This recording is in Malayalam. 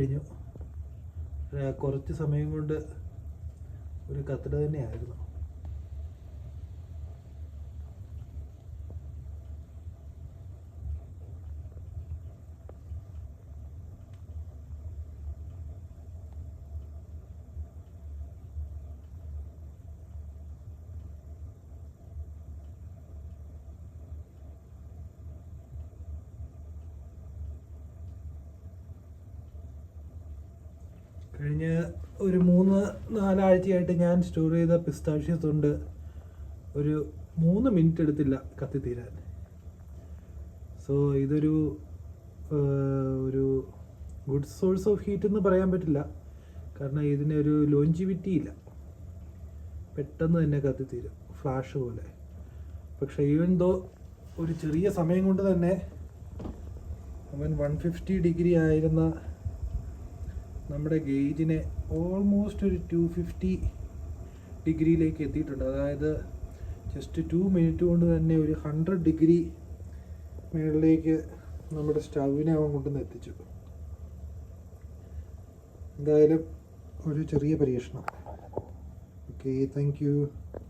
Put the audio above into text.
കഴിഞ്ഞു. കുറച്ച് സമയം കൊണ്ട് ഒരു കത്തിട തന്നെയായിരുന്നു. കഴിഞ്ഞ ഒരു 3-4 ആഴ്ചയായിട്ട് ഞാൻ സ്റ്റോർ ചെയ്ത പിസ്താഷ്യസ് കൊണ്ട് ഒരു 3 മിനിറ്റ് എടുത്തില്ല കത്തിത്തീരാൻ. സോ ഇതൊരു ഒരു ഗുഡ് സോഴ്സ് ഓഫ് ഹീറ്റ് എന്ന് പറയാൻ പറ്റില്ല, കാരണം ഇതിനൊരു ലോഞ്ചിവിറ്റി ഇല്ല. പെട്ടെന്ന് തന്നെ കത്തിത്തീരും, ഫ്ലാഷ് പോലെ. പക്ഷേ ഈവൻ ദോ ഒരു ചെറിയ സമയം കൊണ്ട് തന്നെ അവൻ 150 ഡിഗ്രി ആയിരുന്ന നമ്മുടെ ഗേജിനെ ഓൾമോസ്റ്റ് ഒരു 250 ഡിഗ്രിയിലേക്ക് എത്തിയിട്ടുണ്ട്. അതായത് ജസ്റ്റ് 2 മിനിറ്റ് കൊണ്ട് തന്നെ ഒരു 100 ഡിഗ്രി മുകളിലേക്ക് നമ്മുടെ സ്റ്റൗവിനെ അവൻ കൊണ്ടുവന്ന് എത്തിച്ചു. എന്തായാലും ഒരു ചെറിയ പരീക്ഷണം. Okay, thank you.